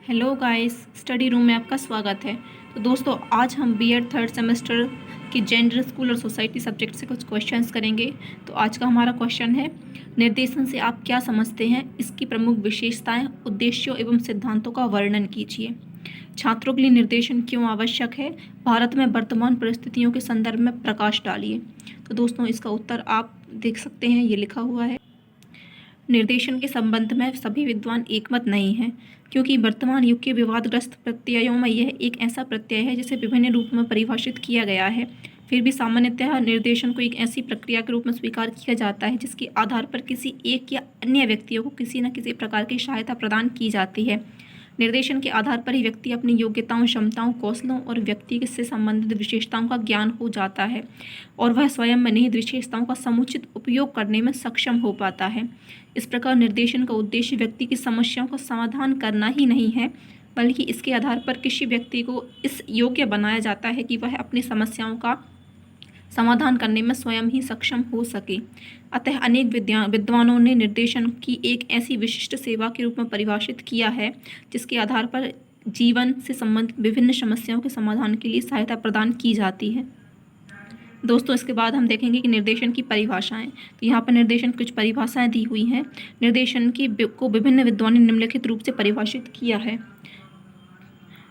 Hello guys, study room में आपका स्वागत है। तो दोस्तों, आज हम बीएड थर्ड सेमेस्टर की जेंडर, स्कूल और सोसाइटी सब्जेक्ट से कुछ क्वेश्चंस करेंगे। तो आज का हमारा क्वेश्चन है, निर्देशन से आप क्या समझते हैं, इसकी प्रमुख विशेषताएं, उद्देश्यों एवं सिद्धांतों का वर्णन कीजिए। छात्रों के लिए निर्देशन क्यों आवश्यक है, भारत में वर्तमान परिस्थितियों के संदर्भ में प्रकाश डालिए। तो दोस्तों, इसका उत्तर आप देख सकते हैं, ये लिखा हुआ है। निर्देशन के संबंध में सभी विद्वान एकमत नहीं हैं, क्योंकि वर्तमान युग के विवादग्रस्त प्रत्ययों में यह एक ऐसा प्रत्यय है जिसे विभिन्न रूप में परिभाषित किया गया है। फिर भी सामान्यतः निर्देशन को एक ऐसी प्रक्रिया के रूप में स्वीकार किया जाता है जिसके आधार पर किसी एक या अन्य व्यक्तियों को किसी न किसी प्रकार की सहायता प्रदान की जाती है। निर्देशन के आधार पर ही व्यक्ति अपनी योग्यताओं, क्षमताओं, कौशलों और व्यक्ति से संबंधित विशेषताओं का ज्ञान हो जाता है और वह स्वयं में निहित विशेषताओं का समुचित उपयोग करने में सक्षम हो पाता है। इस प्रकार निर्देशन का उद्देश्य व्यक्ति की समस्याओं का समाधान करना ही नहीं है, बल्कि इसके आधार पर किसी व्यक्ति को इस योग्य बनाया जाता है कि वह अपनी समस्याओं का समाधान करने में स्वयं ही सक्षम हो सके। अतः अनेक विद्वानों ने निर्देशन की एक ऐसी विशिष्ट सेवा के रूप में परिभाषित किया है जिसके आधार पर जीवन से संबंधित विभिन्न समस्याओं के समाधान के लिए सहायता प्रदान की जाती है। दोस्तों, इसके बाद हम देखेंगे कि निर्देशन की परिभाषाएं। तो यहाँ पर निर्देशन कुछ परिभाषाएं दी हुई हैं। निर्देशन को विभिन्न विद्वानों ने निम्नलिखित रूप से परिभाषित किया है।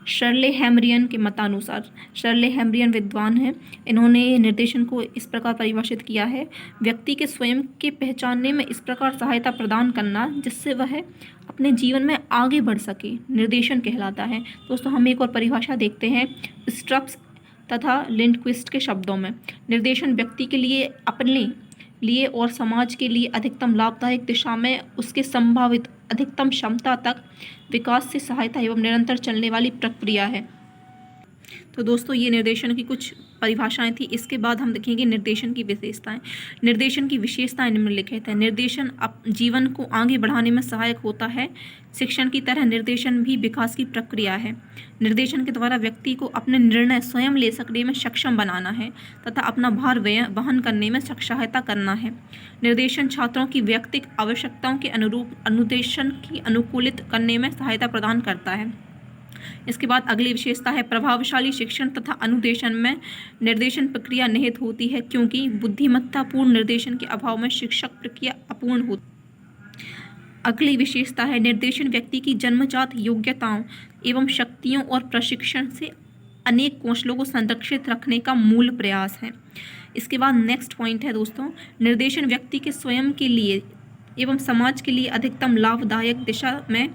शर्ले हैमरियन के मतानुसार, शर्ले हैमरियन विद्वान हैं, इन्होंने निर्देशन को इस प्रकार परिभाषित किया है, व्यक्ति के स्वयं के पहचानने में इस प्रकार सहायता प्रदान करना जिससे वह अपने जीवन में आगे बढ़ सके, निर्देशन कहलाता है। दोस्तों, हम एक और परिभाषा देखते हैं स्ट्रक्स तथा लिंडक्विस्ट के शब्दों में। निर्देशन व्यक्ति के लिए, अपने लिए और समाज के लिए अधिकतम लाभदायक दिशा में उसके संभावित अधिकतम क्षमता तक विकास से सहायता एवं निरंतर चलने वाली प्रक्रिया है। तो दोस्तों, ये निर्देशन की कुछ परिभाषाएं थी। इसके बाद हम देखेंगे निर्देशन की विशेषताएं। निर्देशन की विशेषताएं निम्नलिखित है। निर्देशन जीवन को आगे बढ़ाने में सहायक होता है। शिक्षण की तरह निर्देशन भी विकास की प्रक्रिया है। निर्देशन के द्वारा व्यक्ति को अपने निर्णय स्वयं ले सकने में सक्षम बनाना है तथा अपना भार वहन करने में सहायता करना है। निर्देशन छात्रों की व्यक्तिगत आवश्यकताओं के अनुरूप अनुदेशन की अनुकूलित करने में सहायता प्रदान करता है। इसके बाद अगली विशेषता है, प्रभावशाली शिक्षण तथा अनुदेशन में निर्देशन प्रक्रिया निहित होती है, क्योंकि बुद्धिमत्तापूर्ण निर्देशन के अभाव में शिक्षक प्रक्रिया अपूर्ण होती है। अगली विशेषता है, निर्देशन व्यक्ति की जन्मजात योग्यताओं एवं शक्तियों और प्रशिक्षण से अनेक कौशलों को संरक्षित रखने का मूल प्रयास है। इसके बाद नेक्स्ट पॉइंट है दोस्तों, निर्देशन व्यक्ति के स्वयं के लिए एवं समाज के लिए अधिकतम लाभदायक दिशा में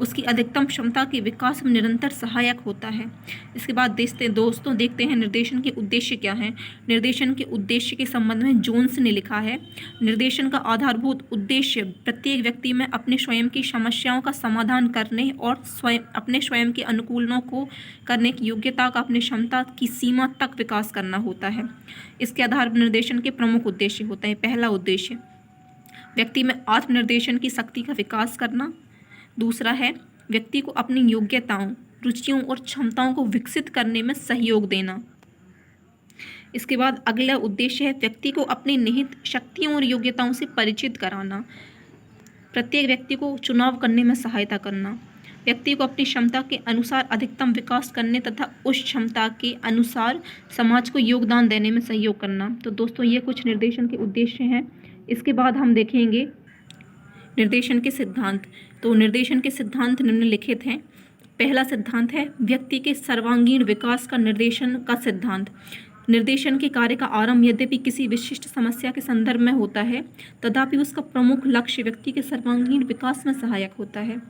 उसकी अधिकतम क्षमता के विकास में निरंतर सहायक होता है। इसके बाद देखते हैं निर्देशन के उद्देश्य क्या हैं। निर्देशन के उद्देश्य के संबंध में जोन्स ने लिखा है, निर्देशन का आधारभूत उद्देश्य प्रत्येक व्यक्ति में अपने स्वयं की समस्याओं का समाधान करने और अपने स्वयं के अनुकूलनों को करने की योग्यता का अपनी क्षमता की सीमा तक विकास करना होता है। इसके आधार पर निर्देशन के प्रमुख उद्देश्य होते हैं। पहला उद्देश्य, व्यक्ति में आत्मनिर्देशन की शक्ति का विकास करना। दूसरा है, व्यक्ति को अपनी योग्यताओं, रुचियों और क्षमताओं को विकसित करने में सहयोग देना। इसके बाद अगला उद्देश्य है, व्यक्ति को अपनी निहित शक्तियों और योग्यताओं से परिचित कराना। प्रत्येक व्यक्ति को चुनाव करने में सहायता करना। व्यक्ति को अपनी क्षमता के अनुसार अधिकतम विकास करने तथा उस क्षमता के अनुसार समाज को योगदान देने में सहयोग करना। तो दोस्तों, ये कुछ निर्देशन के उद्देश्य हैं। इसके बाद हम देखेंगे निर्देशन के सिद्धांत। तो निर्देशन के सिद्धांत निम्नलिखित हैं। पहला सिद्धांत है, व्यक्ति के सर्वांगीण विकास का निर्देशन का सिद्धांत। निर्देशन के कार्य का आरंभ यद्यपि किसी विशिष्ट समस्या के संदर्भ में होता है, तथापि उसका प्रमुख लक्ष्य व्यक्ति के सर्वांगीण विकास में सहायक होता है।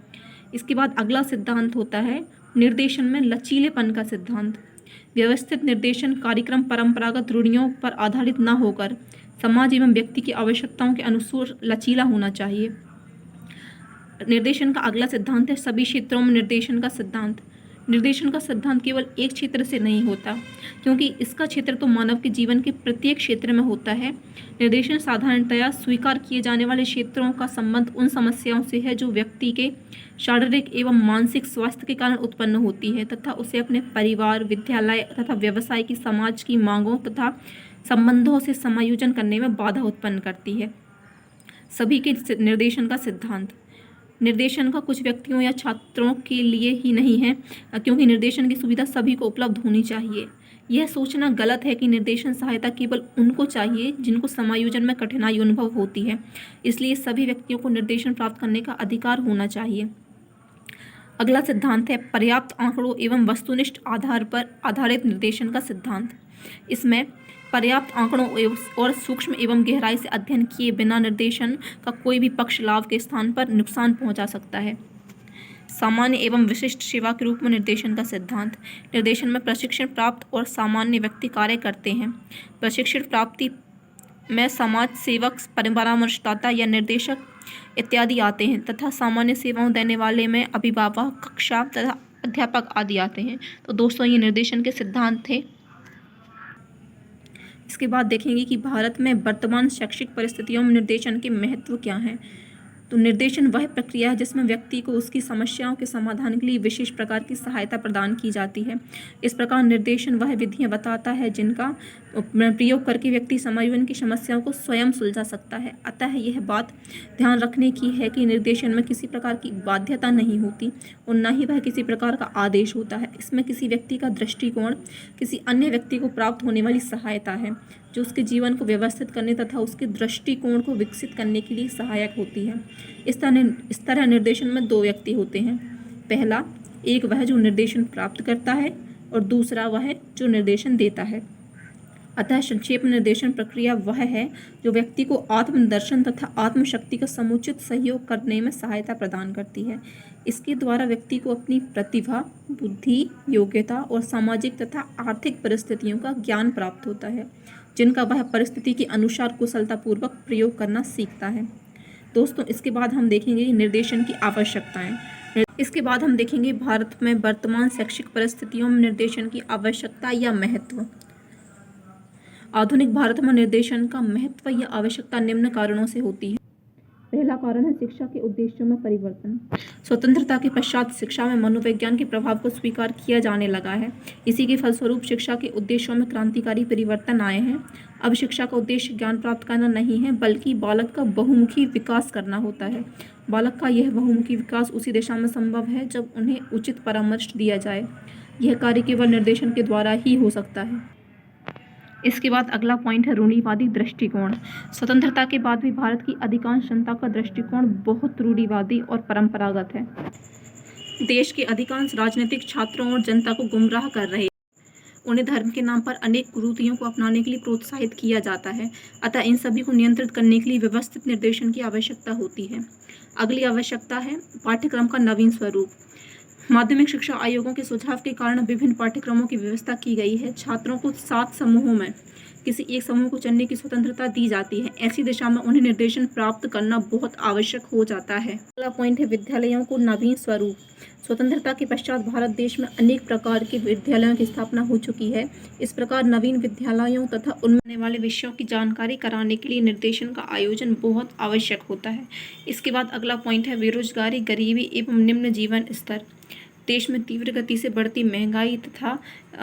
इसके बाद अगला सिद्धांत होता है, निर्देशन में लचीलेपन का सिद्धांत। व्यवस्थित निर्देशन कार्यक्रम परंपरागत रूढ़ियों पर आधारित न होकर समाज एवं व्यक्ति की आवश्यकताओं के अनुसार लचीला होना चाहिए। निर्देशन का अगला सिद्धांत है, सभी क्षेत्रों में निर्देशन का सिद्धांत। निर्देशन का सिद्धांत केवल एक क्षेत्र से नहीं होता, क्योंकि इसका क्षेत्र तो मानव के जीवन के प्रत्येक क्षेत्र में होता है। निर्देशन साधारणतया स्वीकार किए जाने वाले क्षेत्रों का संबंध उन समस्याओं से है जो व्यक्ति के शारीरिक एवं मानसिक स्वास्थ्य के कारण उत्पन्न होती है तथा उसे अपने परिवार, विद्यालय तथा व्यवसाय की समाज की मांगों तथा संबंधों से समायोजन करने में बाधा उत्पन्न करती है। सभी के निर्देशन का सिद्धांत। निर्देशन का कुछ व्यक्तियों या छात्रों के लिए ही नहीं है, क्योंकि निर्देशन की सुविधा सभी को उपलब्ध होनी चाहिए। यह सोचना गलत है कि निर्देशन सहायता केवल उनको चाहिए जिनको समायोजन में कठिनाई अनुभव होती है। इसलिए सभी व्यक्तियों को निर्देशन प्राप्त करने का अधिकार होना चाहिए। अगला सिद्धांत है पर्याप्त आंकड़ों एवं वस्तुनिष्ठ आधार पर आधारित निर्देशन का सिद्धांत। इसमें पर्याप्त आंकड़ों और सूक्ष्म एवं गहराई से अध्ययन किए बिना निर्देशन का कोई भी पक्ष लाभ के स्थान पर नुकसान पहुंचा सकता है। सामान्य एवं विशिष्ट सेवा के रूप में निर्देशन का सिद्धांत। निर्देशन में प्रशिक्षण प्राप्त और सामान्य व्यक्ति कार्य करते हैं। प्रशिक्षण प्राप्ति में समाज सेवक, परामर्शदाता या निर्देशक इत्यादि आते हैं तथा सामान्य सेवाओं देने वाले में अभिभावक, कक्षा तथा अध्यापक आदि आते हैं। तो दोस्तों ये निर्देशन के सिद्धांत थे। इसके बाद देखेंगे कि भारत में वर्तमान शैक्षिक परिस्थितियों में निर्देशन के महत्व क्या हैं। तो निर्देशन वह प्रक्रिया है जिसमें व्यक्ति को उसकी समस्याओं के समाधान के लिए विशेष प्रकार की सहायता प्रदान की जाती है। इस प्रकार निर्देशन वह विधियां बताता है जिनका प्रयोग करके व्यक्ति समायोजन की समस्याओं को स्वयं सुलझा सकता है। अतः यह बात ध्यान रखने की है कि निर्देशन में किसी प्रकार की बाध्यता नहीं होती और न ही वह किसी प्रकार का आदेश होता है। इसमें किसी व्यक्ति का दृष्टिकोण किसी अन्य व्यक्ति को प्राप्त होने वाली सहायता है जो उसके जीवन को व्यवस्थित करने तथा उसके दृष्टिकोण को विकसित करने के लिए सहायक होती है। इस तरह निर्देशन में दो व्यक्ति होते हैं। पहला, एक वह जो निर्देशन प्राप्त करता है और दूसरा वह जो निर्देशन देता है। अतः संक्षेप में निर्देशन प्रक्रिया वह है जो व्यक्ति को आत्मदर्शन तथा आत्मशक्ति का समुचित सहयोग करने में सहायता प्रदान करती है। इसके द्वारा व्यक्ति को अपनी प्रतिभा, बुद्धि, योग्यता और सामाजिक तथा आर्थिक परिस्थितियों का ज्ञान प्राप्त होता है जिनका वह परिस्थिति के अनुसार कुशलतापूर्वक प्रयोग करना सीखता है। दोस्तों इसके बाद हम देखेंगे निर्देशन की आवश्यकताएं। इसके बाद हम देखेंगे भारत में वर्तमान शैक्षिक परिस्थितियों में निर्देशन की आवश्यकता या महत्व। आधुनिक भारत में निर्देशन का महत्व या आवश्यकता निम्न कारणों से होती है। पहला कारण है शिक्षा के उद्देश्यों में परिवर्तन। स्वतंत्रता के पश्चात शिक्षा में मनोविज्ञान के प्रभाव को स्वीकार किया जाने लगा है। इसी के फलस्वरूप शिक्षा के उद्देश्यों में क्रांतिकारी परिवर्तन आए हैं। अब शिक्षा का उद्देश्य ज्ञान प्राप्त करना नहीं है बल्कि बालक का बहुमुखी विकास करना होता है। बालक का यह बहुमुखी विकास उसी दिशा में संभव है जब उन्हें उचित परामर्श दिया जाए। यह कार्य केवल निर्देशन के द्वारा ही हो सकता है। इसके बाद अगला पॉइंट है रूढ़िवादी दृष्टिकोण। स्वतंत्रता के बाद भी भारत की अधिकांश जनता का दृष्टिकोण बहुत रूढ़िवादी और परंपरागत है। देश के अधिकांश राजनीतिक छात्रों और जनता को गुमराह कर रहे हैं। उन्हें धर्म के नाम पर अनेक कुरीतियों को अपनाने के लिए प्रोत्साहित किया जाता है। अतः इन सभी को नियंत्रित करने के लिए व्यवस्थित निर्देशन की आवश्यकता होती है। अगली आवश्यकता है पाठ्यक्रम का नवीन स्वरूप। माध्यमिक शिक्षा आयोगों के सुझाव के कारण विभिन्न पाठ्यक्रमों की व्यवस्था की गई है। छात्रों को 7 समूहों में किसी एक समूह को चुनने की स्वतंत्रता दी जाती है। ऐसी दिशा में उन्हें निर्देशन प्राप्त करना बहुत आवश्यक हो जाता है। अगला पॉइंट है विद्यालयों को नवीन स्वरूप। स्वतंत्रता के पश्चात भारत देश में अनेक प्रकार के विद्यालयों की स्थापना हो चुकी है। इस प्रकार नवीन विद्यालयों तथा उनमें आने वाले विषयों की जानकारी कराने के लिए निर्देशन का आयोजन बहुत आवश्यक होता है। इसके बाद अगला पॉइंट है बेरोजगारी, गरीबी एवं निम्न जीवन स्तर। देश में तीव्र गति से बढ़ती महंगाई तथा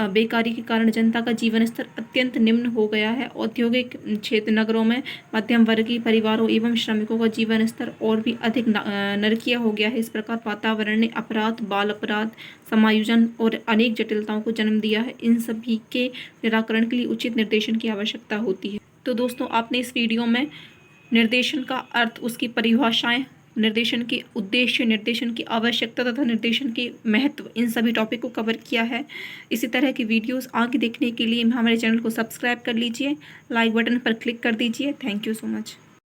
बेकारी के कारण जनता का जीवन स्तर अत्यंत निम्न हो गया है। औद्योगिक क्षेत्र, नगरों में मध्यम वर्गीय परिवारों एवं श्रमिकों का जीवन स्तर और भी अधिक नरकीय हो गया है। इस प्रकार वातावरण ने अपराध, बाल अपराध, समायोजन और अनेक जटिलताओं को जन्म दिया है। इन सभी के निराकरण के लिए उचित निर्देशन की आवश्यकता होती है। तो दोस्तों आपने इस वीडियो में निर्देशन का अर्थ, उसकी परिभाषाएं, निर्देशन के उद्देश्य, निर्देशन की आवश्यकता तथा निर्देशन के महत्व, इन सभी टॉपिक को कवर किया है। इसी तरह की वीडियोस आगे देखने के लिए हमारे चैनल को सब्सक्राइब कर लीजिए, लाइक बटन पर क्लिक कर दीजिए। Thank you so much.